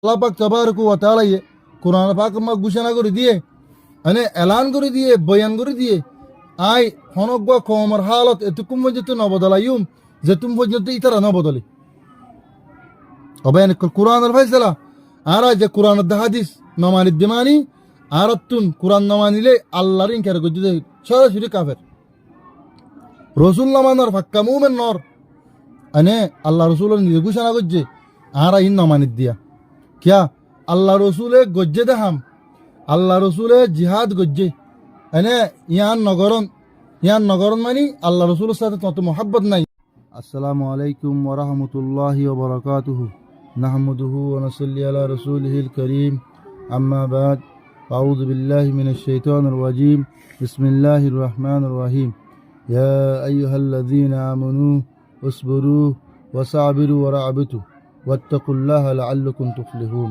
আল্লাহ পাক তাবারকু ওয়া তাআলা কোরআন পাক মা ঘোষণা করে দিয়ে মানে এলান করে দিয়ে বয়ান করে দিয়ে আই হনক বা কমর হালত এতকুম পর্যন্ত নবদলাইম যে তুমি পর্যন্ত ইতারা নবদলি অবয়ান কোরআনের ফয়সালা আর যে কোরআনের হাদিস নমানি দিমানি আর তুন কোরআন নমানিলে আল্লাহর ইনকার করতে সরাসরি কাফের রসুল নমানোর ফাক্কা মুমেন নর আনে আল্লাহ রসুলের নিজে ঘোষণা করছে আর ইন নমানিত দিয়া কিয়া আল্লাহ রসুলে গজ্জে দেখাম আল্লাহ রসুলে জিহাদ গজ্জে এনে ইয়ান নগরন মানি আল্লাহ রসুলের সাথে তত মোহাব্বত নাই। আসসালামু আলাইকুম ওয়া রাহমাতুল্লাহি ওয়া বারাকাতুহু নাহমাদুহু ওয়া নুসাল্লি আলা রাসূলিহিল কারীম আম্মা বাদ আউযু বিল্লাহি মিনাশ শাইতানির রাজীম বিসমিল্লাহির রহমানির রহিম ইয়া আইয়ুহাল্লাযীনা আমানু আসবিরু ওয়া সাবিরু ওয়া রাবিতু ওয়াত্তাকুল্লাহা লাআল্লাকুম তুফলিহুন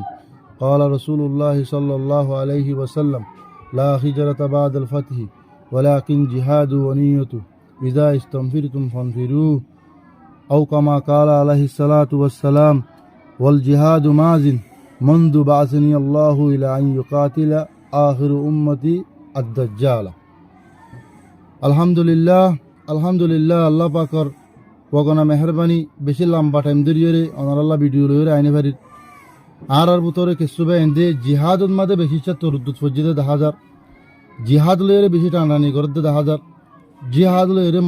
قال رسول الله صلى الله عليه وسلم لا هجرة بعد الفتح ولكن جهاد ونية إذا استنفرتم فانفروا أو كما قال عليه الصلاة والسلام والجهاد ماز منذ بعثني الله إلى أن يقاتل آخر أمتي الدجال الحمد لله الله পাকর ওগনা মেহরবানি বেশি লম্বা টাইম ধরিয়ে অনার আল্লাহ ভিডিও লইরে আইনে পারি আর ভিতরে কিছুবে এনে জিহাদত মাঝে বেশি তরুদ্দুত ফজিদে দেখা যার জিহাদ লইরে বেশি টানানি করতে দেখা যার জিহাদ লইরে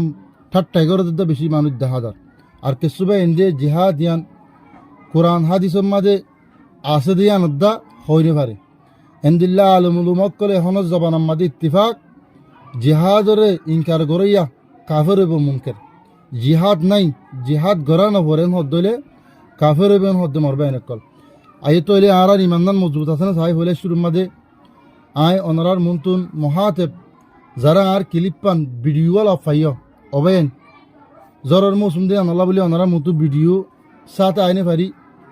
ঠাট্টাই করতে বেশি মানুষ দেখা যার আর কিছুবে এনে জিহাদ ইয়ান কোরআন হাদিসের মাঝে আছে দিয়ান অদ্দা হইনে পারে এন্দিল্লা আলমুলুমক কলে হনজ জবানার মাঝে ইত্তিফাক জিহাদরে ইনকার গড়ইয়া কাফের এবং মুনকের জিহাদ নাই জিহাদ গড়া নভরেন হদ্দলে কাফের এবং হদ্দে মরবে এনেকল আই তো এলে আর ইমানদান মজবুত আছে না সাহেব হলে শুরুর মাঝে আয় অনারার মুন্তুন মহাতেব যারা আর ক্লিপ পান ভিডিওয়াল অফাইয় অবেন জরর মৌসুম দিয়ে আনাল্লাহ বলে অনারা মতো ভিডিও সাথে আইনে পারি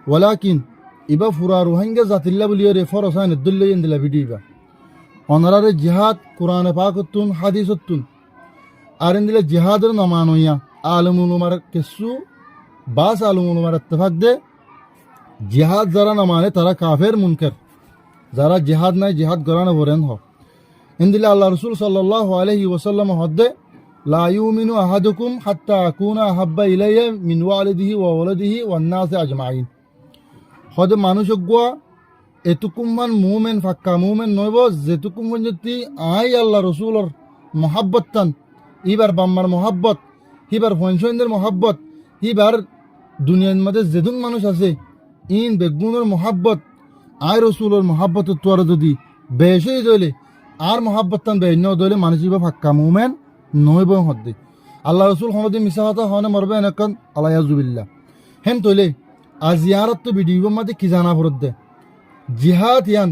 ওয়ালাকিন ইবা ফুরা রোহিঙ্গা জাতিল্লা বলিয়ে রে ফরসাইন দুল্লে দিলা ভিডিও ইবা অনারারে জিহাদ কোরআনে পাকতুন হাদিসতুন আর দিলে জিহাদের নমানইয়া আলমুলুমার কিছু বাস আলমুলুমার ইত্তেফাক দে জিহাদ যারা না মানে তারা কাফের মুনকার যারা জিহাদ নাই জিহাদ গরানো বরেন হ ইন্দিলা আল্লাহ রসুল সাল্লাল্লাহু আলাইহি ওয়াসাল্লাম হদ্দে লা ইউমিনু আহাদুকুম হাত্তা আকুনা আহাব্বা ইলাইয়া মিন ওয়ালিদিহি ওয়া ওয়ালাদিহি ওয়ান নাসি আজমাইন হদে মানুষ গুয়া এতুকুমান মুমেন ফাক্কা মুমেন নইব যেতুকুম পর্যন্ত আই আল্লাহ রসুলর মহাব্বত তান ইবার বাম্মার মহাব্বত হিবার ফনসইনদের মহাব্বত হিবার দুনিয়ার মধ্যে যেদুন মানুষ আছে ইন বেগুনের মহাব্বত আয় রসুলের মহাব্বত তোয়ার যদি বেশই দইলে আর মহাব্বত তান বেন্য দইলে মানুষ ইবা ফাক্কা মুমেন নইব হদ্দে আল্লাহ রসুল হমদে মিশা হতা হনে মরবে এনেকান আলাইয়াজুবিল্লাহ হেন তৈলে আর জিয়ারত তো ভিডিওর মধ্যে কি জানা ফরত দে জিহাদ ইয়ান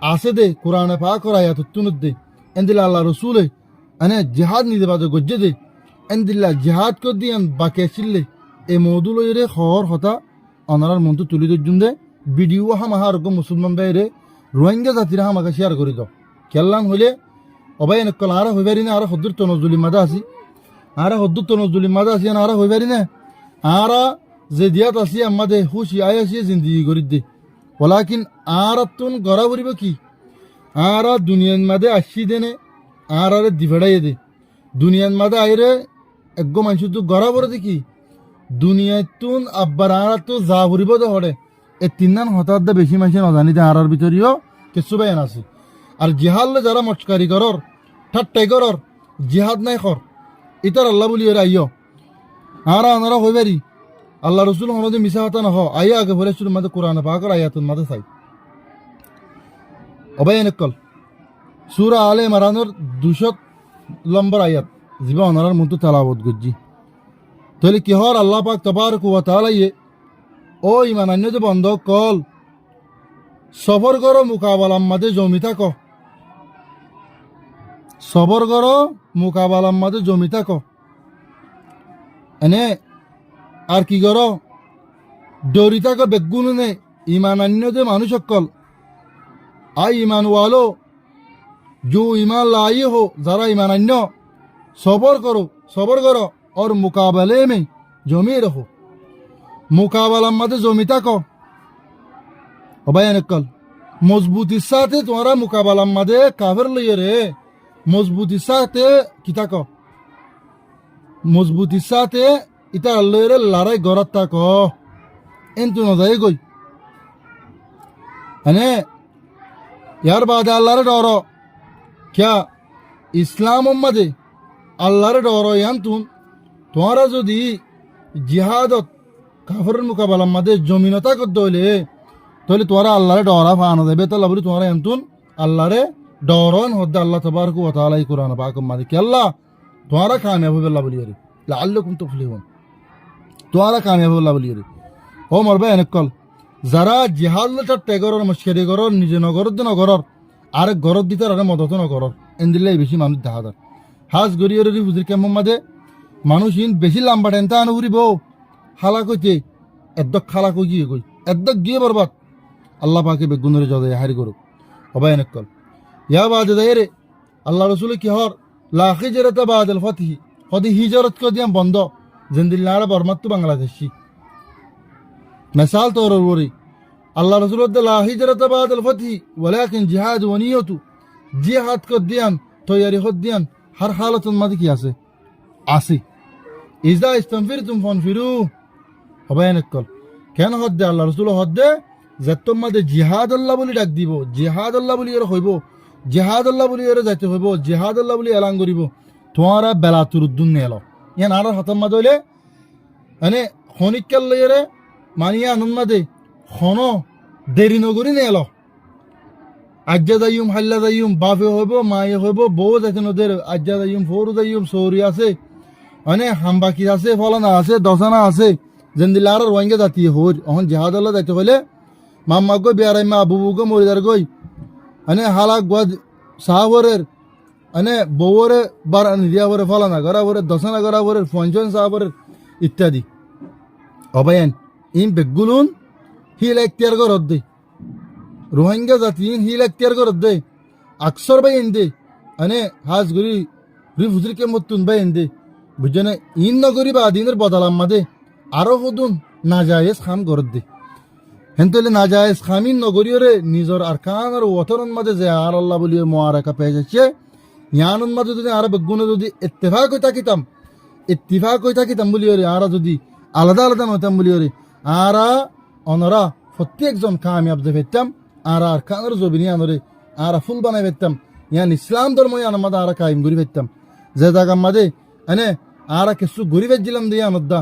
আসে দে কোরআনে পাক করায়া তুনুদ দে এন্দিলা আল্লাহ রসুলে এনে জিহাদ নিদে বাজে গজ্জে দে এন্দিল্লা জিহাদ কর দিয়ান বাকি আসিলে এ মৌদুল রে খবর হতা অনারার মন্ত্র তুলি দর্জুন দে ভিডিও হামাহা রকম মুসলমান বাইরে রোহিঙ্গা জাতিরা হামাকে শেয়ার করে দাও কেল্লান হইলে অবাই নকল আরা হইবারি না আরা হদ্দুর তনজুলি মাদা আসি আরা হদ্দুর তনজুলি মাদা আসি আরা হইবারি না আরা যে দিয়াত আসি আমাদের হুশি আয় আসি জিন্দিগি করি দে ওলাকিন আর তুন গড়া বরিব কি আরা দুনিয়ার মাদে আসি দেনে আর আরে দিভেড়াইয়ে দে দুনিয়ার মাদে আইরে একগো মানুষ তো গড়া বরে দেখি দুনিয়াতুন আব্বার আর তো যা ভরিব তো হরে এ তিনান হঠাৎ বেশি মানুষ নজানিতে আরার ভিতরেও কিছু বেন আছে আর জিহাদলে যারা মস্কারি করর ঠাট্টাই করর জিহাদ নাই কর ইতার আল্লাহ বলি ওরা আইয় আর আনারা হইবারি আল্লাহ রসুল হনদে মিশা হতা নহ আইয়া আগে বলে শুরু মাঝে কোরআনে পাকর আয়াতুন মাঝে চাই অবাই এনেকল সূরা আলে ইমরানের 200 নম্বর আয়াত জিবা অনারার মতো তেলাওয়াত গজ্জি তাহলে কি হর আল্লাহ পাক তাবারকু ওয়া তাআলা ও ইমান আন্য যে বন্ধ কল সবর করো মোকাবালার মাঝে জমি থাকো সবর করো মোকাবালার মাঝে জমি থাকো এনে আর কি করো ডরি থাকো বেগুন নে ইমান আন্য যে মানুষ সকল আই ইমান ওয়ালো जो ईमान लाई हो जरा ईमान अन्य सबर करो और मुकाबले में जमी रहो मुकाबला मत जमी तक অবায়ানকল মজবুতির সাথে তোমারা মোকাবেলার মাঝে কাফের লইয়ে রে মজবুতির সাথে কিতা ক মজবুতির সাথে ইটা লইয়ে রে লড়াই গড়াত থাক এন্তু নজাই গই মানে ইয়ার বাদে আল্লাহরে ডর ক্যা ইসলাম মাঝে আল্লাহরে ডর ইয়ান তোমারা যদি জিহাদত কাফের মোকাবেলার মাঝে জমিনতা করতে হইলে তাহলে তোরা আল্লাহরে ডরা ফানো দেবে তাহলে বলি তোরা এমতুন আল্লাহরে ডরন হদ্দে আল্লাহ তাবারকু ওয়া তাআলা কোরআন পাক মাদি কি আল্লাহ তোরা কামিয়াব হবে আল্লাহ বলি রে লাআল্লাকুম তুফলিহুন তোরা কামিয়াব হবে আল্লাহ বলি রে ও মরবে এনেকল যারা জিহাদ লটা টেগরর মুশকিরি গরর নিজে নগরদ নগরর আর গরদ দিতে আর মদত নগরর এন্দিলাই বেশি মানুষ দেখা দার হাজ গরিয়র হুজুর কেমন মাদে মানুষ ইন বেশি লাম্বা টেনতা আনুরিব হালা কইতে এদ্দক খালা কই গিয়ে কই এদ্দক গিয়ে বরবাদ আল্লাহ পাকে বেগুনের জদে হারি করুক অবায়নকল ইয়া বাদে দাইরে আল্লাহ রসুল কি হর লা হিজরত বাদাল ফাতহি কদি হিজরত কো দিয়াম বন্ধ জিন্দিল্লাহ বর্মাত বাংলাদেশি মিসাল তোর ওরি আল্লাহ রসুল লা হিজরত বাদাল ফাতহি ওয়ালাকিন জিহাদ ওয়া নিয়তু জিহাদ কো দিয়াম তৈয়ারি কো দিয়াম হর হালাতুন মাদি কি আছে আসি ইজা ইস্তানফিরতুম ফানফিরু অবায়নকল কেন হদ্দে আল্লাহ রসুল হদ্দে যে তোমাদের জিহাদ আল্লাহ বলি ডাক দিব জিহাদ আল্লাহ বলি এর হইব জিহাদ আল্লাহ বলি এর যাইতে হইব জিহাদ আল্লাহ বলি এলান করিব তোমারা বেলা তুরুদ্দুন নে এলো ইয়ান আর হাতম মাদ হইলে মানে খনিকাল লইরে মানিয়া আনন্দ মাদে খন দেরি নগরি নে এলো আজ্জা দাইম হাল্লা দাইম বাপে হইব মায়ে হইব বউ যাইতে নদের আজ্জা দাইম ফোর দাইম সৌরি আছে মানে হামবাকি আছে ফলানা আছে দশানা আছে জেন্দিলা আর রোহিঙ্গা জাতি হর অহন জিহাদ আল্লাহ যাইতে হইলে মাম্মা গো বিয়ারাই মা বুবু গো মরিদার গই মানে হালাক গদ সাহাবরের মানে বউরে বার নিদিয়া বরে ফলানা গরা বরে দশনা গরা বরে পঞ্চন সাহাবরের ইত্যাদি অবায়ন ইন বেগুলুন হিল এখতিয়ার করত দে রোহিঙ্গা জাতি হিল এখতিয়ার করত দে আকসর বাই ইন দে মানে হাজ গুরি রিফুজরি কে মতুন বাই ইন দে বুঝনে ইন নগরি বা দিনের বদলাম মাদে আরো হদুন না জায়েজ খাম করত দে হেন্তলে না যায় খামিন নগরীয়রে নিজর আরকান আর ওতরন মাঝে যে আর আল্লাহ বলিয়ে মোয়ারাকা পেয়ে যাচ্ছে ইয়ানন মাঝে যদি আর বেগুনে যদি ইত্তেফাক হই থাকিতাম বলিওরে আর যদি আলাদা আলাদা নতাম বলিওরে আর অনরা প্রত্যেকজন কামিয়াব যে পেতাম আর আরকানের জবিনি আনরে আর ফুল বানাই পেতাম ইয়ান ইসলাম ধর্ম ইয়ান মাদে আর কায়েম করি পেতাম যে জায়গা মাঝে এনে আর কিছু গরি বেজিলাম দিয়ে আনদ্দা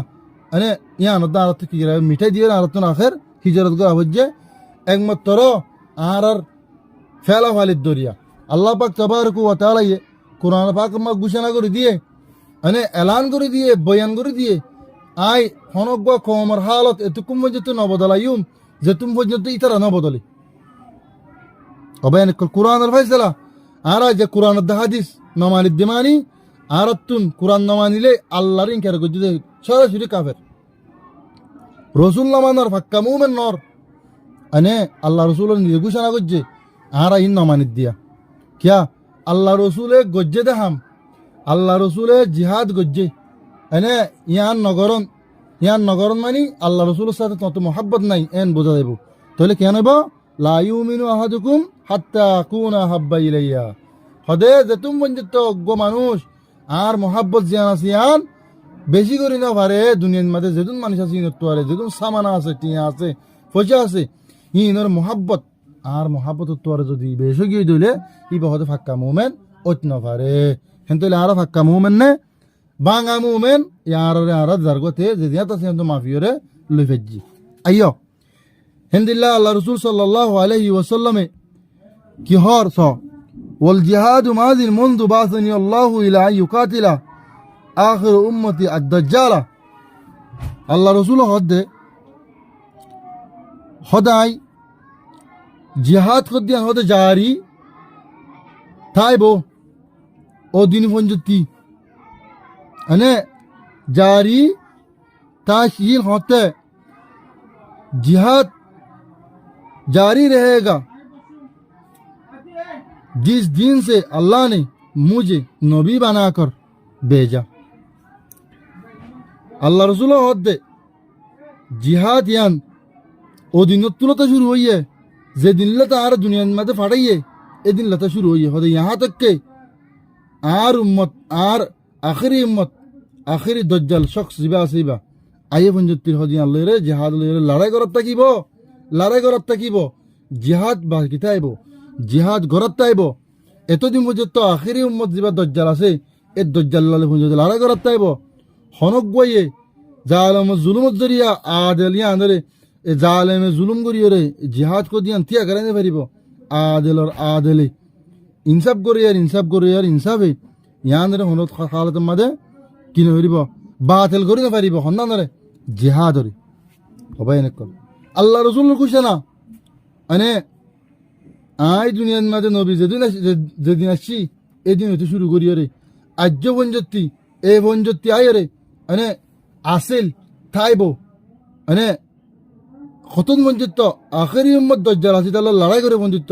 এনে ইয়ানদ্দা আর কি মিঠাই দিয়ে আর তো আখের হিজরত গো আবজ্জে একমাত্র আর ফেলা ফালিদ দরিয়া আল্লাহ পাক তাবারকু ওয়া তাআলা কোরআন পাক মা ঘোষণা করে দিয়ে মানে এলান করে দিয়ে বয়ান করে দিয়ে আই হনক কমর হালত এতকুম পর্যন্ত নবদলাইম যে তুমি পর্যন্ত ইতারা নবদলে অবায়ন কোরআনের ফয়সালা আর যে কোরআনের হাদিস নমানিদ দিমানি আর তুন কোরআন নমানিলে আল্লাহর ইনকার করতে সরাসরি কাফের রসুল্লাহ মানার ফাক্কা মুমেন নর আনে আল্লাহ রসুল নিজে ঘোষণা করছে আর ইন নমানিত দিয়া কিয়া আল্লাহ রসুলে গজ্জে দেখাম আল্লাহ রসুলে জিহাদ গজ্জে এনে ইয়ান নগরন মানি আল্লাহ রসুলের সাথে তত মহাব্বত নাই এন বোঝা দেব তাহলে কেন হইব লা ইউমিনু আহাদুকুম হাত্তা কুনা হাব্বা ইলাইয়া হদে যেতুম পর্যন্ত অজ্ঞ মানুষ আর মহাব্বত জিয়ান আছে ইয়ান বেশি করি না পারে দুনিয়ার মাঝে যেদিন মানুষ আছে ইনরে যেদিন সামানা আছে টিয়া আছে পয়সা আছে ইনর মহাব্বত আর মহাব্বত তোয়ারে যদি বেশি গিয়ে দিলে ই হতে ফাক্কা মুমেন ওত না পারে হেনতলে আর ফাক্কা মুমেন নে বাঙা মুমেন ইয়ার আর জারগতে যে দিয়া তাছে তো মাফিয়রে লইফেজি আইয়ো হেনদিল্লাহ আল্লাহ রাসূল সাল্লাল্লাহু আলাইহি ওয়াসাল্লামে কি হর স ওয়াল জিহাদু মাযিন মুনযু বাসানি আল্লাহু ইলা ইউকাতিলা আখির উম্মতি আদ-দাজ্জালা আল্লাহ রসুল হদাই জিহাদ করদিয়ান হতে জারি তাইব ও দিন পঞ্জতি মানে জারি ताशील होते जिहाद जारी रहेगा जिस दिन से अल्लाह ने मुझे नबी बनाकर भेजा। अल्लाह रसूल होते जिहाद यान ओ दिन तुलता शुरू हुई है যে দিনলতা আর দুনিয়ার মধ্যে ফাটাইয়ে এদিন লতা শুরু হইয়ে হদে ইহা তককে আর উম্মত আর আখেরি দজ্জাল শখস জিবা আসিবা আইয়ে পঞ্জত্তির হদি আল্লাহ রে জিহাদ লড়াই করত থাকিব জিহাদ বা কিতা আইব জিহাদ গরত আইব এতদিন পর্যন্ত আখেরি উম্মত জিবা দজ্জাল আছে এ দজ্জাল পর্যন্ত লড়াই করত আইব হনক গইয়ে জালেম জুলুমত জরিয়া আদেলিয়া আন্দরে এ জালেমে জুলুম করিয়রে জিহাদ কো দিয়ান তিয়া করাইতে পারিব আদেলে ইনসাফ করিয়ার ইনসাফে ইয়ানরে হনত হালত মাদে কিনে হরিব বাতিল করি না পারিব হন্নানরে জিহাদরে হবাই এনেক আল্লাহ রসুল খুশে না মানে আই দুনিয়ার মাঝে নবী যেদিন আসছি এদিন হইতে শুরু করিয়রে আজ্য বঞ্জত্তি আয়রে মানে আসিল থাইব মানে খতন বঞ্চিত আখেরি উম্মত দজ্জাল আছে তাহলে লড়াই করে বঞ্চিত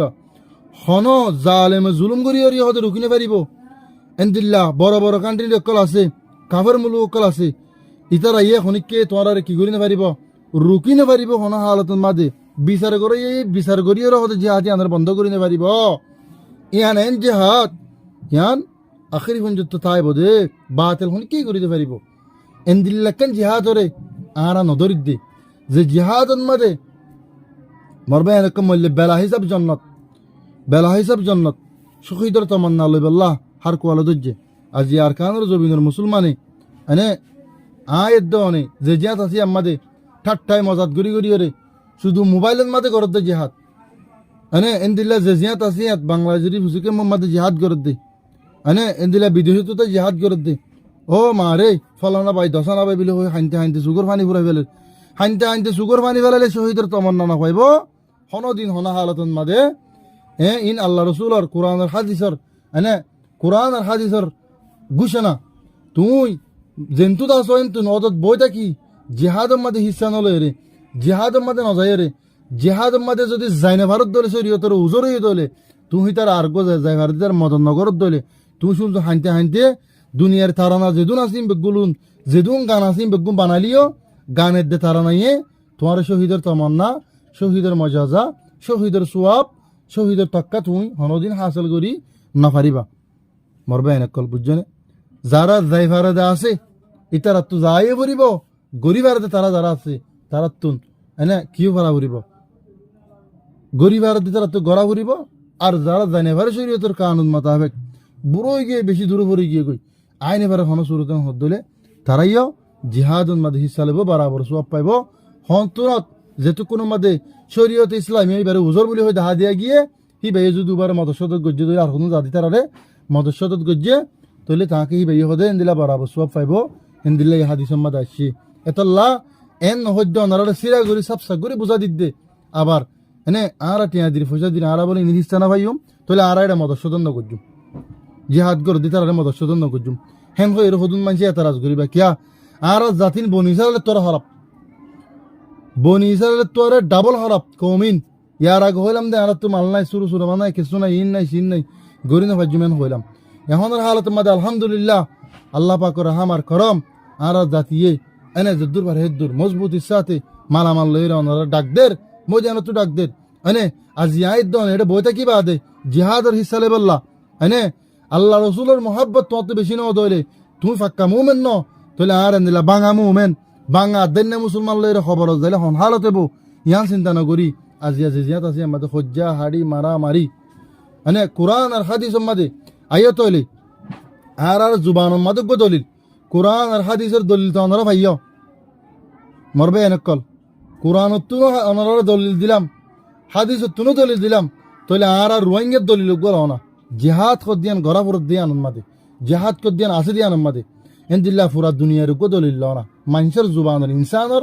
হন জালেমে জুলুম করিয়রি হতে রুকিনে পারিব এন্দিল্লা বড় বড় কান্ট্রি অকল আছে কাফের মুলুক অকল আছে ইতারা ইয়ে খনিককে তোমার কি করি না পারিব রুকি না পারিব হন হালতন মাঝে বিচার করিয়ে হতে জিহাদ আনার বন্ধ করি না পারিব ইয়ান এন জিহাদ ইয়ান আখেরি পর্যন্ত তাই বোধে বাতিল হন কি করিতে পারিব এন্দিল্লাকান জিহাদ হরে আরা নদরিদ দে যে জিহাদন মাঝে মরবে এরকম মূল্যে বেলা হিসাব জন্নত শহীদর তমান্না লইবাল্লাহ হার কোয়ালো দজ্জে আজি আর কানের জবিনের মুসলমানে এনে আয়ের দনে যে জিহাদ আছে আমাদের ঠাট্টায় মজাদ গড়ি ওরে শুধু মোবাইলের মাঝে করত দে জিহাদ এনে এন্দিল্লা যে জিহাদ আছে বাংলাদেশের হুসুকে মাঝে জিহাদ করত দে এনে এন্দিল্লা বিদেশিতে জিহাদ করত দে ও মা রে ফলানা ভাই দশানা ভাই বিলে হাইনতে সুগর পানি ফুরাই ফেলে হাইনতে সুগর পানি ফেলালে শহীদের তমন্না না পাইব হনদিন হনা হালতন মাঝে ইন আল্লাহ রসুলর কোরআনের হাদিসর এনে কোরআনের হাদিসর ঘোষণা তুই জেন্তু দাস তুই নদত বই থাকি জিহাদর মাঝে হিস্সা নলয় রে জিহাদর মাঝে নজায় রে জিহাদর মাঝে যদি যাইনে ভারত দলে শরীয়তর উজর হয়ে দলে তুই তার আর্গ যাই ভারতের মদন নগরত দলে তুই শুনছো হাইনতে দুনিয়ার তারানা যেদুন আসিম বেগুলুন যেদুন গান আসিম বেগুন বানালিও গানের দে তারানাইয়ে তোমার শহীদের তমন্না শহীদের মজাজা শহীদের সোয়াব শহীদের তক্কা তুমি হনদিন হাসিল করি না পারিবা মরবে এনেকল বুঝছনে যারা যাই ভারতে আছে ইতারা তো যাই পড়িব গরিব ভারতে তারা যারা আছে তারা তুন এনে কিও ভাড়া ফুরিব গরিব ভারতে তারা তো গড়া ফুরিব আর যারা জানে ভারে শরীয়তের কানুন মোতাবেক বুড়ো গিয়ে বেশি দূরে পড়ে গিয়ে গই আইনে ভারে হন সুরতন হদলে তারাইও জিহাদন মাদে হিসা লব বরাবর সব পাইব হন্তরত যেহেতু কোনো মাদে শরীয়ত ইসলামী এইবারে উজর বলে হয়ে দেখা দিয়া গিয়ে হি ভাই যদি দুবারে মদস্যত গজ্জে ধরে আর কোনো জাতি তারারে মদস্যত গজ্জে তাহলে তাকে হি ভাই হদে এন্দিলা বরাবর সব পাইব এন্দিল্লা এই হাদিস মাদে আসছি এতল্লা এন হদ্য নারারে সিরা গরি সাবসা গরি বুঝা দিতে আবার এনে আরা টিয়া দিন ফসা দিন আরা বলে নিরিস্তানা ভাইম তাহলে আরা এটা মদস্যতন ন গজ্জুম জিহাদ গর দি তারারে মদস্যতন ন গজ্জুম হেন হয়ে হদুন মানছি এতারাজ গরিবা কিয়া আর জাতিন বনিসালে তোর হরপ বনিসালে তোর ডাবল হরপ কমিন ইয়ার আগে হইলাম দে আর তো মাল নাই সুরু বানাই কিছু নাই ইন নাই সিন নাই গরি না ভাজ্যুমেন হইলাম এখনের হালত মাদে আলহামদুলিল্লাহ আল্লাহ পাকর হামার করম আর জাতিয়ে এনে যদ্দুর বার হেদ্দুর মজবুত ইচ্ছাতে মালামাল লইরা ওনারা ডাকদের মজানো তো ডাকদের এনে আজি আইদ দন এটা বইটা কি বাদে জিহাদের হিসালে বললা এনে আল্লাহ রসুলের মোহাব্বত তোমার তো বেশি নয় দইলে তুমি ফাক্কা মুমেন ন তাহলে আর এনদিলা বাঙা মুমেন বাঙা দেন্নে মুসলমান লইরে খবর দিলে হন হালতে বো ইয়ান চিন্তা নকরি আজি জিয়াত আছে আমাদের হজ্জা হাড়ি মারা মারি এনে কোরআন আর হাদিস মাদে আইয় তৈলি আর জুবান মাদক দলিল কোরআন আর হাদিসের দলিল তো ওনারা ভাইয় মরবে এনেকল কোরআন তুনো ওনারা দলিল দিলাম হাদিস তুনো দলিল দিলাম তাহলে আর রোহিঙ্গের দলিল গোলা না জিহাদ কদিয়ান গড়া ফুরত দিয়ান মাদে জিহাদ কদিয়ান আছে দিয়ান মাদে এন্দিল্লা ফুরা দুনিয়ার গো দলিল না মানুষের জুবানের ইনসানের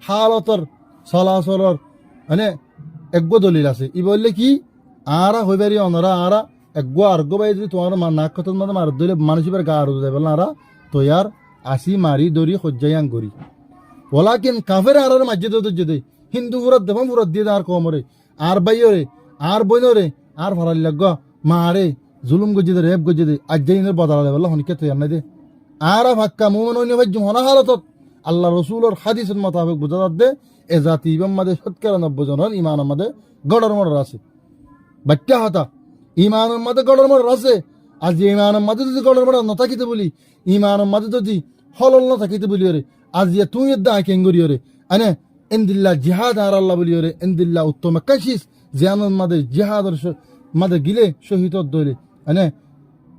হালতর চলাচলর মানে একগো দলিল আছে ই বললে কি আরা হইবারি ওনারা আরা একগো আর্গো বাই যদি তোমার নাক কথা মানে মার দিলে মানুষের গা আর যাবে না আরা তৈয়ার আসি মারি দড়ি সজ্জায়াং করি ওলাকিন কাফের আর মাঝে যদি হিন্দু ফুরত দেব ফুরত দিয়ে আর কমরে আর বাইরে আর বইনরে আর ভাড়াল লাগ মারে জুলুম গজি দে রেপ গজি দে আজ্জাইনের বদলা বললা হনিকে তৈয়ার নাই দে আর ভাক্কা মুমন অন্য ভাজ্য হনা হালতত আল্লাহ রসুলের হাদিসের মোতাবেক বোঝা যাচ্ছে এ জাতি ইমাম মাদে 90 জনের ইমান আমাদের গড়র মড়র আছে বাচ্চা হতা ইমানের মাঝে গড়র মড়র আছে আর যে ইমানের মাঝে যদি গড়র মড়র না থাকিতে বলি ইমানের মাঝে যদি হলল না থাকিতে বলি ওরে আজ তুই কেঙ্গুরি ওরে আনে এন্দিল্লা জিহাদ আর আল্লাহ বলি ওরে এন্দিল্লা উত্তম কাশিস জিয়ানের মাঝে জিহাদের মাঝে গিলে শহীদ দইলে আনে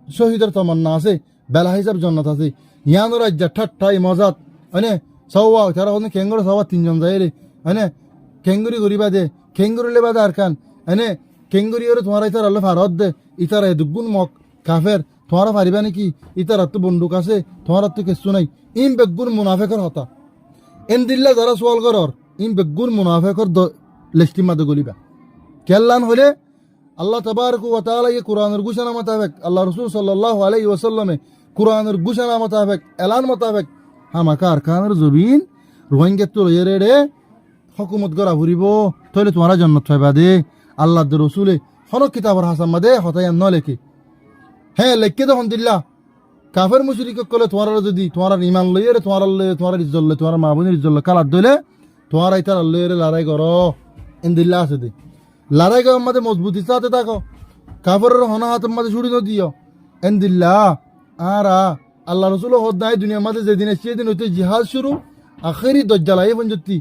শহীদের তমন্না আছে বেলা হিসাব জন্নত আছে ইয়ানো রাজ্য ঠাট্টাই মজাত আনে সওয়া তারা ওখানে কেঙ্গুরি সওয়া 3 জন যায় রে আনে কেঙ্গুরি গরিবা দে কেঙ্গুরি লেবা দে আর কান আনে কেঙ্গুরি ওরে তোমার ইতার আল্লাহ ফারত দে ইতার দুগুণ মক কাফের তোমার পারিবা নাকি ইতার তো বন্দুক আছে তোমার তো কিছু নাই ইম বেগুন মুনাফেকর হতা এন্দিল্লা যারা সোয়াল করর ইম বেগুন মুনাফেকর লিস্টি মাদে গলিবা কেল্লান হলে আল্লাহ তাবারক ওয়া তাআলা এই কোরআনের ঘোষণা মোতাবেক আল্লাহ রাসূল সাল্লাল্লাহু আলাইহি ওয়াসাল্লামে কোরআনের ঘোষণা মোতাবেক এলান মোতাবেক হামাকা আরকানের জবিন রোহিঙ্গা তো রে হুকুমত করা ঘুরিব তাহলে তোমার জান্নাত পাইবা দে আল্লাহ রসুলে হন কিতাবর হাসান মাদে হতায়ান ন লেখে হ্যাঁ লেখকে তখন দিল্লা কাফের মুশরিক কলে তোমার যদি তোমার ইমান লইয়ে তোমার ইজ্জত লই তোমার মা বোনের ইজ্জত কালার দইলে তোমার ইতার লইয়ে লড়াই করো ইন্দিল্লা আছে দে লড়াই করার মধ্যে মজবুতি চাতে থাকো কাফের হনা হাতের মধ্যে ছুটি নদিও ইন্দিল্লা আরা আল্লাহ রসুল হদ্দায় দুনিয়ার মধ্যে যেদিন এসে দিন হইতে জিহাদ শুরু আখেরি দজ্জালাই পঞ্জতি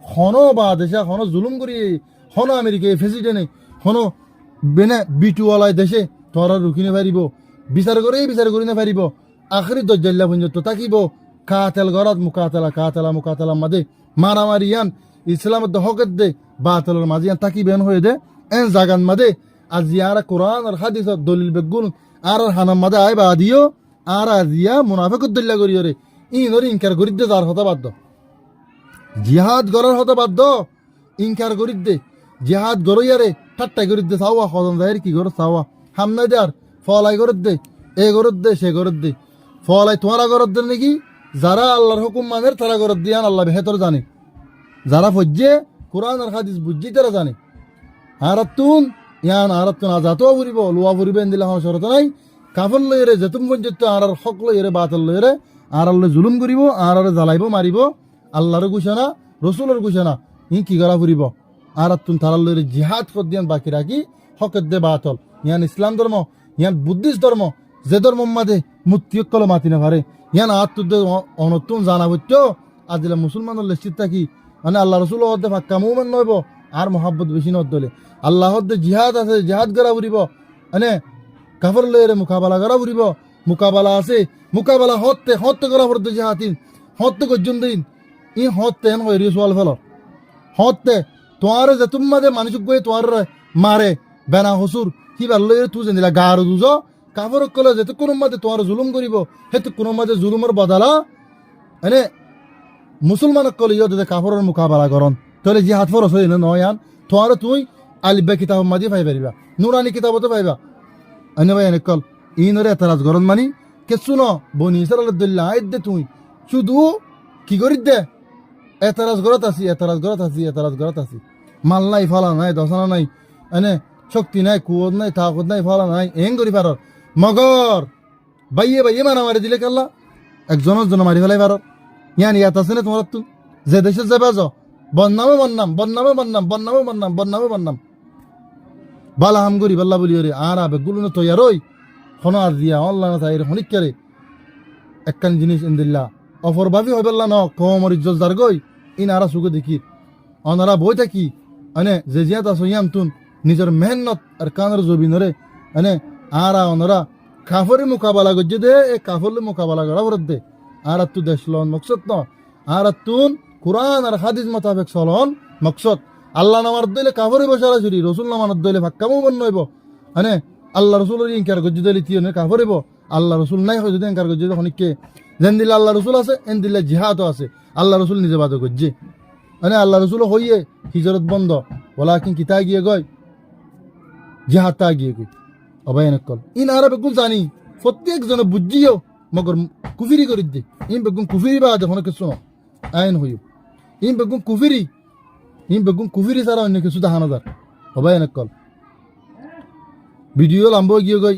হন বা দেশে হন জুলুম করি হন আমেরিকায় প্রেসিডেন্টে হন বেনে বিটুওয়ালায় দেশে তোরা রুখি পারিব বিচার করি না পারিব আখরি দজ্জাল্লা পর্যন্ত তাকিব কাতেল গরাত মুকাতেলা মাদে মারামারি ইয়ান ইসলামের হকের দে বাতেলের মাঝে ইয়ান তাকিবেন হয়ে দে এন জাগান মাদে আজ ইয়ারা কোরআন আর হাদিস দলিল বেগুন আর হানাম মাদে আয় বা দিও আর আজিয়া মুনাফিক দল্লা করি রে ইনর ইনকার করি দে যার হতা বাধ্য জিহাদ গরার হতা বাধ্য ইনকার করি দে জিহাদ গরইয়ারে ঠাট্টা করি দে চাওয়া হদম যাহের কি গর চাওয়া হামনা দেয়ার ফলাই গরত দে এ গরত দে সে গরত দে ফলাই তোমারা গরত দে নাকি যারা আল্লাহর হুকুম মানের তারা গরত দিয়ান আল্লাহ বেহতর জানে যারা ফজ্জে কোরআন আর হাদিস বুঝি তারা জানে আরাতুন আজাতো ফুরিব লোয়া ফুরিব এন্দিলা হন শরত নাই কাফল লইরে যেতুম পর্যন্ত আর হক লইরে বাতল লইরে আর আল্লাহ জুলুম করিব আর জ্বালাইব মারিব আল্লাহর ঘোষণা রসুলের ঘোষণা ই কি করা ফুরিব আরাতুন তারাল লইরে জিহাদ করদিয়ান বাকি রাখি হকের দে বাতল ইয়ান ইসলাম ধর্ম ইয়ান বুদ্ধিস্ট ধর্ম যে ধর্ম মাঝে মুক্তিকল মাতি না পারে ইয়ান আত্মুদ্দে অনতুন জানা হইতো আজিলা মুসলমানের লেস্টিত থাকি মানে আল্লাহ রসুল হদ্দে ফাক্কা মুমেন নইব আর মহাব্বত বেশি নদলে আল্লাহ হদ্দে জিহাদ আছে জিহাদ করা ফুরিব মানে কাফর লইরে মুকাবালা করা ফুরিব মুকাবালা আছে মুকাবালা হত্যে করা ফুরতে জিহাদিন হত্যে গজ্জন দিন ই হত্যে হেন হইরি সোয়াল ফেল হত্যে তোমার যে তোমাদের মানুষ গিয়ে তোমার মারে বেনা হসুর কি বাল্লে তুই জানিলা গার দুজ কাফর কলে যেতে কোনো মাঝে তোমার জুলুম করিব হেতু কোনো মাঝে জুলুমের বদলা মানে মুসলমান কলে ইয়ে কাফরের মুকাবালা করন তাহলে জিহাদ ফরস হই না নয়ান তোমার তুই আলিব্বা কিতাব মাঝে পাই পারিবা নুরানি কিতাবতে পাইবা এনে ভাই এনে কল ইনরে এতরাজ গরন মানি কেসু ন বনি ইসরাইল্লাহ আইদ দে তুই শুধু কি করি দে এতরাজ গরত আছি মাল নাই ফলা নাই দশনা নাই এনে শক্তি নাই কুয়ত নাই তাকত নাই ফলা নাই এং করি পার মগর বাইয়ে মারা মারি দিলে কাল্লা একজনের জন্য মারি ফেলাই পার ইয়ান ইয়াত আছে না তোমার তুই যে দেশে যাবা যাও বন্নামে বালা হাম করি বাল্লা বলি রে আর আবে গুলো তৈয়ার ওই হন আর দিয়া অল্লাহ না তাই হনিক করে একখান জিনিস ইন্দিল্লা অফর ভাবি হয় বললা ন কমর ইজ্জত দার গই ইন আরা সুখে দেখি অনারা বই থাকি মানে যে জিয়াত আছো ইয়াম তুন নিজের মেহনত আর কানের জবিনরে মানে আরা অনারা কাফরে মোকাবেলা করছে দে এ কাফরে মোকাবেলা করা বরদ দে আর তু দেশলন মকসদ ন আর তুন কোরআন আর হাদিস মোতাবেক চলন মকসদ আল্লাহ নামার দইলে কাফরে বসারা চুরি রসুল নামার দইলে ফাক্কামও বন নইব মানে আল্লাহ রসুলের ইনকার করছে দইলে তিয়নে কাফরিব আল্লাহ রসুল নাই হয় যদি ইনকার করছে অনেককে যেন দিলে আল্লাহ রসুল আছে এন দিলে জিহাদও আছে আল্লাহ রসুল নিজে বাদ করছে মানে আল্লাহ রসুল হইয়ে হিজরত বন্ধ বলা কিন কিতা গিয়ে গয় জিহাদ তা গিয়ে গই অবাই কল ইন আর বেগুন জানি প্রত্যেকজনে বুঝিও মগর কুফিরি করে দে ইন বেগুন কুফিরি বা দেখো কিছু আইন হইও ইন বেগুন কুফিরি ছাড়া অন্য কিছু দেখানো যার হবাই কল ভিডিও লাম্ব গিয়ে গই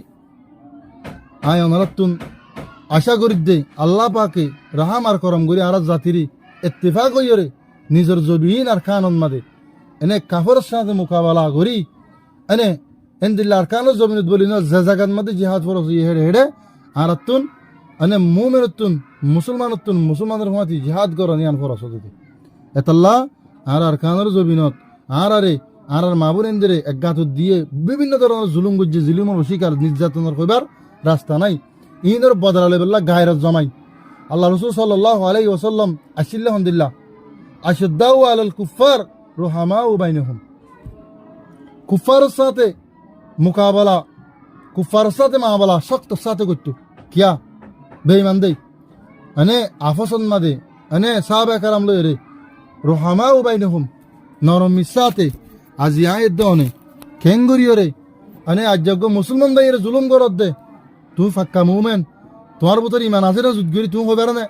আয় অনারাতুন আশা করি দে আল্লাহ পাকে রাহাম আর করম করি আর জাতিরি ইত্তেফাক হইরে নিজের জবিন আর কানন মাদে এনে কাফর সাথে মোকাবেলা করি এনে এন্দিল্লা আর কানো জমিনত বলি না যে জায়গার মধ্যে জিহাদ ফরজ হেড়ে হেড়ে আর তুন এনে মুমিনতুন মুসলমানের মাতি জিহাদ করা নিয়ান ফরজ হতে এতাল্লাহ আর কানোর জবিনত আর মাবুর এন্দিরে একগাত দিয়ে বিভিন্ন ধরনের জুলুম গুজ্জে জুলুমের শিকার নির্যাতনের কইবার রাস্তা নাই ইনর বদলালে বেলা গায়রত জমাই আল্লাহ রাসূল সাল্লাল্লাহু আলাইহি ওয়াসাল্লাম আশিল্লাহুল্লাহ আশদ্দাউ আলাল কুফার রুহামাউ বাইনহুম কুফারের সাথে মুকাবালা কুফারের সাথে মাবালা শক্ত সাথে করতো কিয়া বেঈমান দেই মানে আফসন মাদে মানে সাহাবা کرام লইরে রুহামাউ বাইনহুম নরম মিসাতে আজি আয়ের দনে কেঙ্গুরিয়রে মানে আজজ্ঞ মুসলমান দাইরে জুলুম করত দে তুই ফাক্কা মুমেন তোমার ভিতর ইমান আছে না যুদ্ধরি তুমি হবে না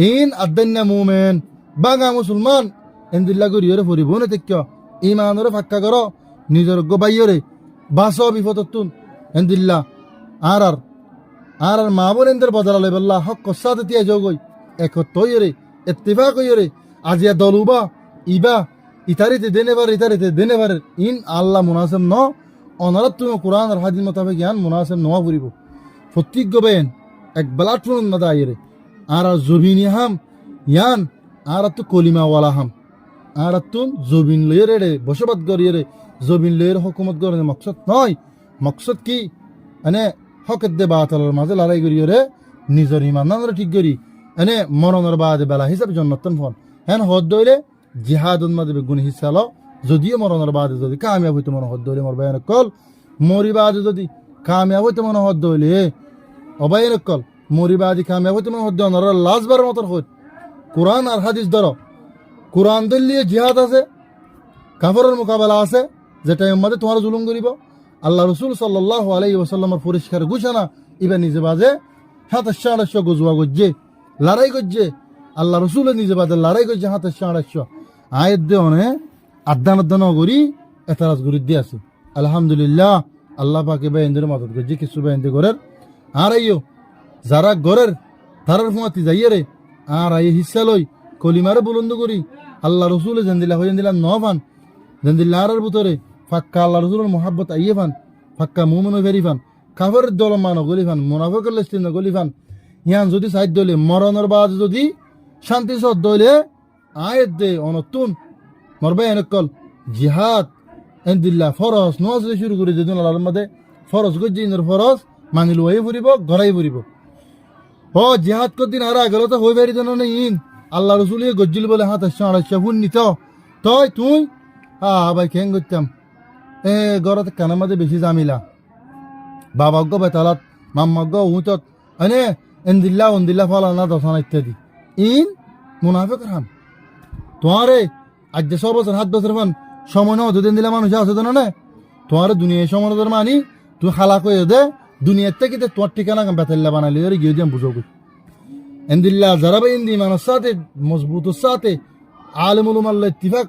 ইন আদান্না মুমেন বাঙা মুসলমান এন্দিল্লা করিয়রে ফরিব না তেক্য ইমানরে ফাক্কা করো নিজের গোবাইয়রে বাস বিপদতুন এন্দিল্লা আর মা বোন এন্দের বদলালে বল্লা হক কসাতে তিয়া যোগই একত্র হইরে ইত্তেফাক হইরে আজিয়া দলুবা ইবা ইতারিতে দেনে পারে ইন আল্লাহ মুনাসিব ন অনারত তুমি কোরআন আর হাদিস মোতাবেক জ্ঞান মুনাসিব নওয়া ফুরিব প্রত্যেক গবেন এক বেলাটুন মাদা আইরে আর জবিনি হাম ইয়ান আর তো কলিমা ওয়ালা হাম আর তুন জবিন লইরে রে বসবাস করিয়ে জবিন লইরে হুকুমত করে মকসদ নয় মকসদ কি মানে হকের দে বাতালের মাঝে লড়াই করিয়ে রে নিজের ইমান ঠিক করি এনে মরণের বাদে বেলা হিসাব জন্নতন ফোন হ্যাঁ হদ দইলে জিহাদুন মাদে বেগুন হিসালো যদিও মরণের বাদে যদি কামিয়াব হইতে মনে হদ দইলে মর বায়ান কল মরি বাদে যদি কামিয়াব হইতে মনে হদ দইলে অবায়ন কল মরি বাদে কামিয়াব হইতে মনে হদ দইলে লাস্টবার মতন হইত কোরআন আর হাদিস ধরো কোরআন দলিয়ে জিহাদ আছে কাফরের মোকাবেলা আছে যেটা মধ্যে তোমার জুলুম করিব আল্লাহ রসুল সাল্লাল্লাহু আলাইহি ওয়াসাল্লামের পরিষ্কার ঘোষণা ইবা নিজে বাজে 2700 গজওয়া গজ্জে লড়াই গজ্জে আল্লাহ রসুলের নিজে বাজে লড়াই গজ্জে 2700 আয়াত দে অনে আদান করি এতারাজ করি দিয়ে আছে আলহামদুলিল্লাহ আল্লাহ পাকে বাইন্দের মদদ গজ্জে কিছু বাইন্দে গরের আর আইও যারা গরের তারার ফুমাতি যাইয়ে রে আর আই হিসা লই কলিমারে বুলন্দ করি আল্লাহ রসুলে জেন্দিলা হয়ে দিলাম নভান জেন্দিল্লা আর ভিতরে ফাক্কা আল্লাহ রসুলের মোহাব্বত আইয়ে ফান ফাক্কা মুমিন ভেরি ফান কাফের দল মানো গলি ফান মুনাফিকের লিস্টিন গলি ফান ইয়ান যদি সাইড দলে মরণের বাদ যদি শান্তি সদ দলে আয়াত দে অনতুন মরবে এনেকল জিহাদ এন্দিল্লা ফরজ নওয়াজ শুরু করে দিন আল্লাহর মধ্যে ফরজ গজ্জিনের ফরজ মানিল ওই ফুরিব গড়াই ফুরিব ও জিহাদ কদিন আর আগেল তো হই বেরি না ইন আল্লাহ রসুল গজ্জিল বলে 2700 ফুন নিত তুই ভাই কেন করতাম গরত কানের মধ্যে বেশি জামিলা বাবাগ্য বেতালাত মাম্মাগ্য উঁতত এনে এন্দিল্লা ফলানা দশানা ইত্যাদি ইন মুনাফিক হাম তোমারে আজ 100 বছর 7 বছর ফান সময় না দুদিন দিলা মানুষ আছে তো না তোমার দুনিয়ায় সমানতার মানি তুই খালা কয়ে দে দুনিয়ার থেকে তোমার ঠিকানা বেতাল্লা বানালি গিয়ে দিয়ে বুঝো এন্দিল্লা যারা ভাই ইন্দি মানুষ সাথে মজবুতের সাথে আলমুল উমার ইত্তিফাক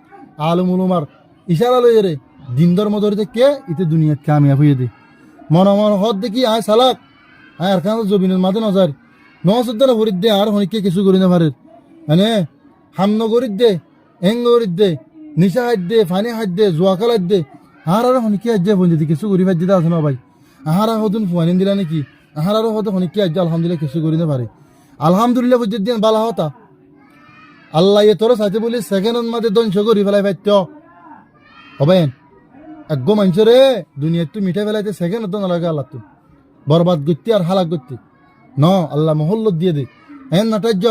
আলমুল উমার ইশারা লইয়ে রে দিন ধর্ম ধরে কে ইতে দুনিয়াত কামিয়াব হয়ে দে মন হদ দেখি আয় সালাক আয় আর খান জবিনের মাঝে নজার নসুদ্দার হরিদ দে আর হনিকে কিছু করি না পারে মানে হামন গরিদ দে এং গরিদ দে নিশা হাত দে ফানি হাত দে জোয়াকাল হাত দে আর হনিকে আজ ফোন দিতে কিছু করি ভাই দিতে আছে না ভাই আহার হতুন ফুয়ানিন দিলা নাকি আহার হতো হনিকে আজ আলহামদুলিল্লাহ কিছু করি না পারে আলহামদুলিল্লাহ বুঝে দিন বালা হতা আল্লাহ এ তোর সাথে বলি সেকেন্ডের মাঝে ধ্বংস করি ফেলাই পাইত হবেন একগো মানুষরে দুনিয়ার তুই মিঠা ফেলাইতে সেকেন্ড তো নালাগে আল্লাহ তুই বরবাদ করতে আর হালাক করতে ন আল্লাহ মহল্লত দিয়ে দে এন নাটার্য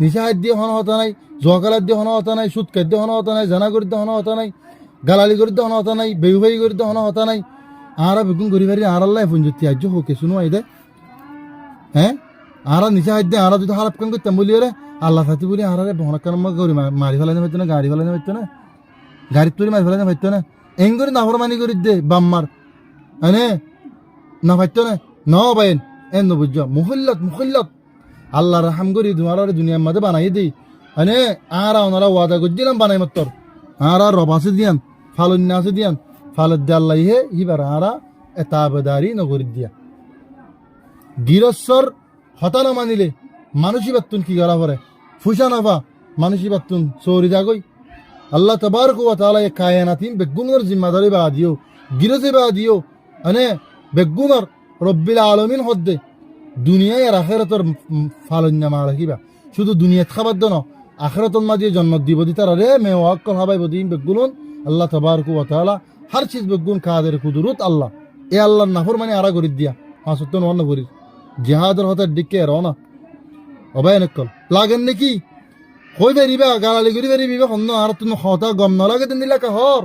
নিশা হাত দিয়ে হন হতা নাই জোয়াকালার দিয়ে হন হতা নাই সুদ খাদ্য হন হতা নাই জানা করিতে হন হতা নাই গালালি করিতে হন হতা নাই বেউভাই করিতে হন হতা নাই আর বেগুন করি পারি আর আল্লাহ পঞ্জতি আজ হোকে শুনো আই দে হ্যাঁ আর নিশা হাত দিয়ে আর যদি হারাপ কাম করতাম বলি রে আল্লাহ সাথে বলি আর ভনকার করি মারি ফেলাইতে পারতো না গাড়ি ফেলাইতে পারতো না গাড়ির তুলি মারি ফেলাইতে পারতো না এং করে নাফরমানি করি দে বাম্মার এনে না পারতো না ন বাইন এন বুঝ মুখল্লত আল্লাহ রাহাম করি তোমার দুনিয়ার মাঝে বানাই দিই এনে আর ওনারা ওয়াদা করে দিলাম বানাই মাত্র আর রবাসে দিয়ান ফালন্যাসে দিয়ান ফালত দে আল্লাহ হে হিবার আর এতাবেদারি নগরি দিয়া গিরস্বর হতা না মানিলে মানুষই বাত্তুন কি গলা পরে ফুসা নাফা মানুষই বাত্তুন চৌরি যাগই আল্লাহ তাবারক ওয়া তাআলা এ কায়নাতিন বেগুনের জিম্মাদারি বা দিও গিরতে বা দিও আনে বেগুনের রব্বিল আলামিন হদ্দে দুনিয়ায় আর আখিরাতের ফালন্যা মা রাখিবা শুধু দুনিয়াত খাবার দন আখিরাতন মা দিয়ে জন্ম দিব দি তারা রে মে ওয়াক্কল হাবাই বদিন বেগুন আল্লাহ তাবারক ওয়া তাআলা হর চিজ বেগুন কাদের কুদরত আল্লাহ এ আল্লাহর নাফরমানি আরা করি দিয়া আসতন অন্য করি জিহাদের হতে ডিকে রওনা অবায়নকল লাগেন নাকি হই বেরিবা গালালি করি বেরিবা অন্য আর তুমি হতা গম না লাগে দিন দিলা হর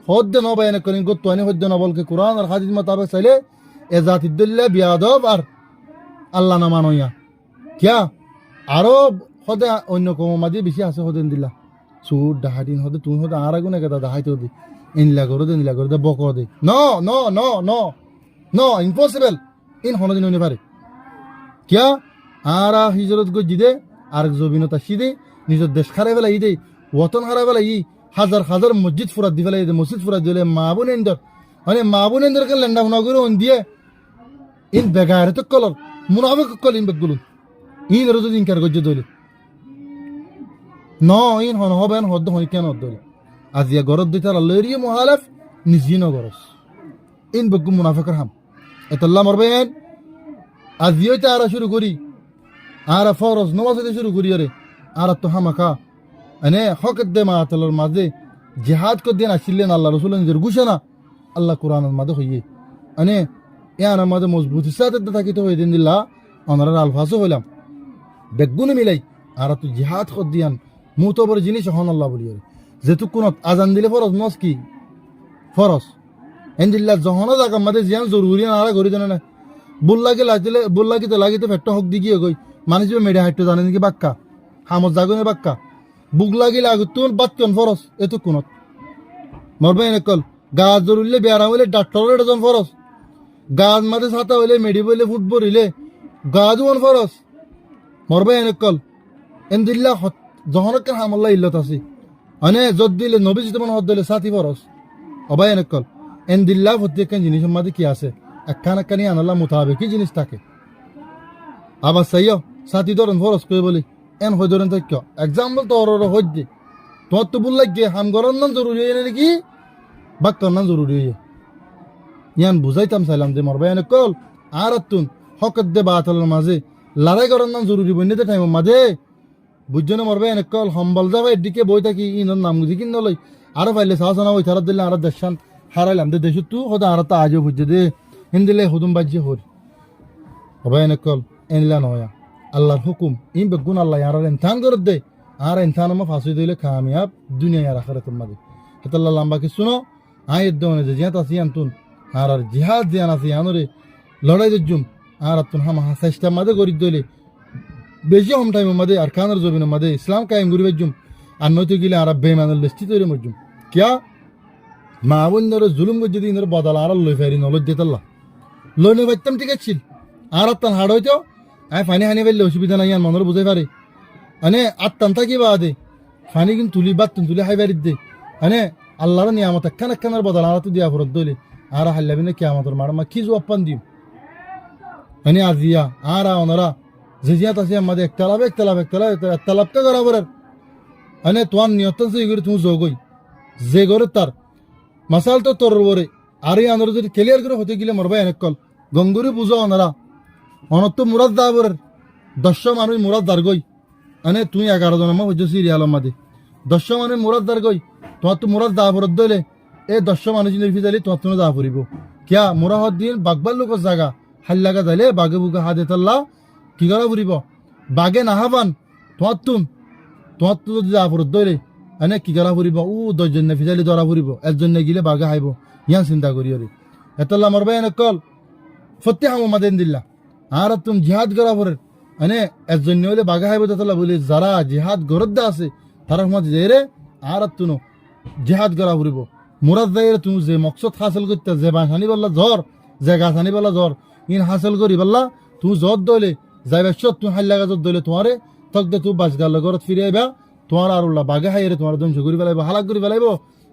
হদ্দ ন বায়নকল গত্তানি হদ্দ ন বলকে কোরআন আর হাদিস মোতাবেক চাইলে এ জাতিদুল্লাহ বিয়াদব আর আল্লাহ না মানইয়া কিয়া আরো হদে অন্য কমাদি বেশি আছে হদেন দিলা সুর ডাহাদিন হদে তুমি হদে আর আগুনে কেদা দাহাইতে হদি ইনলা করে দে বক দে no no no no no impossible ইন হনদিন হইতে পারে কিয়া আরা হিজরত গজি দে আর জবিনতা সিদে নিজের দেশ খারাই বেলা ই দে ওতন হারাই বেলা ই হাজার হাজার মসজিদ ফুরাত দি ফেলা মসজিদ ফুরাত দিলে মা বোনেন্দর মানে মা বোনেন্দরকে লেন্ডা ফুনা করে অন দিয়ে ইন বেগারে তো কলর মুনাফিক কল ইন বেগুলুন ইন রোজ ইনকার গজি দলে ন ইন হন হবেন হদ্দ হই কেন দলে আজিয়া গরদ দিতার আল্লাহরিয়ে মুহালাফ নিজিন গরস ইন বেগু মুনাফিকর হাম এতাল্লাহ মরবেন আজিও তারা শুরু করি আর ফরজ নমাজ হতে শুরু করি রে আর তো হামাকা এনে হকত দে মাতালর মাঝে জিহাদ কর দেন আসিলেন আল্লাহ রসুল নিজের ঘোষণা আল্লাহ কোরআনের মাঝে হইয়ে এনে ইয়ার মাঝে মজবুত সাথে থাকিতে হয়ে দিন দিল্লা অনার আলফাসও হইলাম বেগুনে মিলাই আর তো জিহাদ কর দিয়ান মুতবর জিনিস হন আল্লাহ বলি যেহেতু কোন আজান দিলে ফরজ নস কি ফরজ এনদিল্লা জহনা জায়গা মাঝে জিয়ান জরুরি না করি দেন না লাগিতে ফেটটা হক দি গিয়ে গই মানুষ মেডে হাইটে জানে নাকি বাক্কা হামত জাগনে বাক্কা বুক লাগিলে আগুন বাতন ফরস এতো কোনত মরবে এনেকল গাছ জরুরলে বেড়া হইলে ডাক্তারের এজন ফরস গাছ মাঝে ছাতা হইলে মেডি বইলে ফুটবল হইলে গাছ ওয়ান ফরস মরবে এনেকল এনদিল্লা জহনকে হামল্লা ইল্লত আছে মানে যদ দিলে নবী যেমন হদ দিলে সাথী ফরস অবাই এনেকল এনদিল্লা প্রত্যেক জিনিসের মাঝে কি আছে একখান একখানি আনাল্লাহ মোতাবেকই জিনিস থাকে আবার সাইয় সাথী ধরেন ফরস করে বলি এন হয়ে ধরেন থাক এক্সাম্পল তো হইতে তোমার তো বললাই গিয়ে হাম করার নাম জরুরি হয়ে নাকি বাক্যর নাম জরুরি হয়ে ইয়ান বুঝাইতাম চাইলাম যে মরবা এনে কল আর তুন হকত দে বাতলের মাঝে লড়াই করার নাম জরুরি বইতে টাইমের মাঝে বুঝছো না মরবা এনে কল হম্বল যাবে এদিকে বই থাকি ইনর নাম বুঝি কিন নলই আরো পাইলে সাহসানা ওই থারা দিলে আর দেশান হারাইলাম দে দেশ তু হতে আর তা আজও বুঝছে দে হিন্দিলে হুদুম বাজ্যে হর হবা এনে কল এনলা নয়া আল্লাহর হুকুম ইন বেগুন আল্লাহ আর ইনসান করে দে আর ইনসান মা ফাঁসি দিলে কামিয়াব দুনিয়া আর আখিরাতের মাঝে হেতাল্লাহ লম্বা কি শুনো আয়ের দেওয়ানে যে জিয়াত আসি আনতুন আর জিহাদ জিয়ান আসি আনরে লড়াই জুম আর তুন হাম চেষ্টার মাঝে গড়ি দইলে বেশি হম টাইমের মাঝে আর খানের জমিনের মাঝে ইসলাম কায়েম করিবে জুম আর নয়তো গেলে আর বেমানের লিস্টি তৈরি মজুম কিয়া মা বোন ধরে জুলুম করে যদি ইনর বদল আর লই ফেরি নলজ দিতাল্লাহ লই নে বাইতাম ঠিক আছে আর তান হাড় হইতো আয় ফানি হানি ফেললে অসুবিধা নাই আর মনের বুঝাই পারে মানে আত্মান থাকি বা দে ফানি কিন্তু তুলি বাদ তুলি হাই বাড়ির দে মানে আল্লাহর নিয়ামত একখান একখানের বদল আর তো দিয়া ফরত দইলে আর হাল্লাবি না কিয়ামতের মার মা কি জবাব পান দিম মানে আজিয়া আর ওনারা যে জিয়াত আছে আমাদের একতালাপকে করা বরার মানে তোমার নিয়তন সেই করে তুমি যোগই যে করে তার মাসাল তো তোর বরে আর এই আন্দোলন যদি ক্লিয়ার করে হতে গেলে মরবা এনেক কল গঙ্গুরি বুঝো ওনারা অনত মুরাদ দা বরের 10 মানুষ মুরাদ দার গই মানে তুই 11 জন আমার হচ্ছে সিরিয়ালের মাঝে 10 মানুষ মুরাদ দার গই তোমার তো মুরাদ দা বরত দইলে এই 10 মানুষ নির্ফি যাইলে তোমার তো দা ফুরিব কিয়া মুরাহদ দিন বাগবাল লোকের জায়গা হাল্লাগা যাইলে বাগে বুকে হাতে তাল্লা কি করা ফুরিব বাগে নাহাবান তোমার তো যদি দা ফুরত দইলে মানে কি করা ফুরিব 10 জন নির্ফি যাইলে ধরা ফুরিব একজন গিলে বাগে হাইব ইয়ান চিন্তা করি রে এতাল্লা মরবা এনে কল ফতে হাম মাদেন দিল্লা আর তুমি জিহাদ করা পরে মানে একজন হলে বাঘা হাইব তালা বলে যারা জিহাদ গরদ্দা আছে তারা মাঝে যাই রে আর তুনো জিহাদ করা ফুরিব মুরাদ যাই রে তুমি যে মকসদ হাসিল করতে যে বাঁশ আনি বললা ঝড় যে গাছ আনি বললা ঝড় ইন হাসিল করি বললা তুমি জ্বর দইলে যাইবা সব তুমি হাল্লা গাছত দইলে তোমারে তক দে তুমি বাস গাল ঘরত ফিরে আইবা তোমার আর উল্লা বাঘা হাই রে তোমার ধ্বংস করি পেলাইব হালাক করি পেলাইব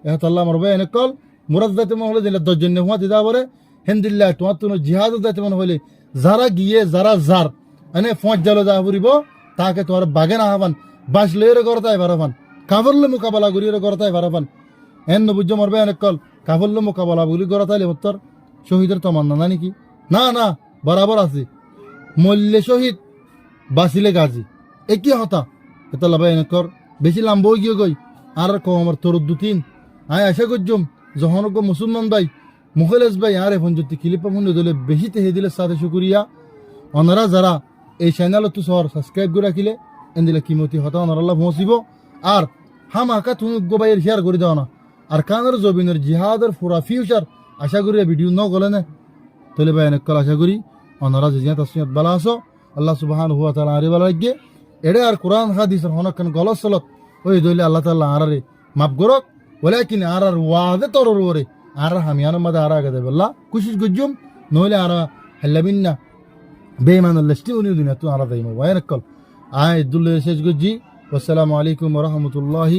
এহতাল্লাহ মরবে এনে কল মুরাদ যাইতে মনে হলে দিলে 10 জন হুয়া দিদা পরে হেন্দিল্লা তোমার তো জিহাদ যাইতে মনে হলে যারা গিয়ে যারা যার এনে ফোঁচ জালো যা ফুরিব তাকে তোমার বাগে না হবান বাস লইরে করতাই পারবান কাবরলে মোকাবেলা করিয়ে করতাই পারবান এন বুঝ মরবে অনেক কল কাবরলে মোকাবেলা গুলি করতাইলে বত্তর শহীদের তমান্না না নাকি না না বরাবর আছে মল্লে শহীদ বাসিলে গাজী একই হতা এটা লাভাই অনেক কর বেশি লাম্ব গিয়ে গই আর কম আমার তোর দুতিন আয় আশা করছুম যখন মুসলমান ভাই মুখলেস ভাই আর এখন যদি ক্লিপা মূল্য দিলে বেশি তেহে দিলে সাথে শুকুরিয়া ওনারা যারা এই চ্যানেল তো সর সাবস্ক্রাইব করে রাখিলে এদিলে কিমতি হতা ওনারা আল্লাহ পৌঁছিব আর হাম আঁকা তুমি গোবাইয়ের শেয়ার করে দাও না আর কানের জবিনের জিহাদের পুরা ফিউচার আশা করি ভিডিও ন গলে না তাহলে ভাই অনেক আশা করি ওনারা যে তসমিয়ত বালা আসো আল্লাহ সুবহানাহু ওয়া তাআলা আরে বালা লাগে এড়ে আর কোরআন হাদিসের হনকান গলত সলত ওই দইলে আল্লাহ তাআলা আরারে মাফ করক ওলাকিন আর ওয়াদে তরর ওরে আর হামিয়ান মদা আর আগে দেব আল্লাহ কোশিশ গজুম নইলে আর হাল্লাবিন্না বেঈমান আল্লাহটি উনি দুনিয়া তো আর দাইমো ওয়াইরকল আয় দুল্লে শেষ গজি আসসালামু আলাইকুম ওয়া রাহমাতুল্লাহি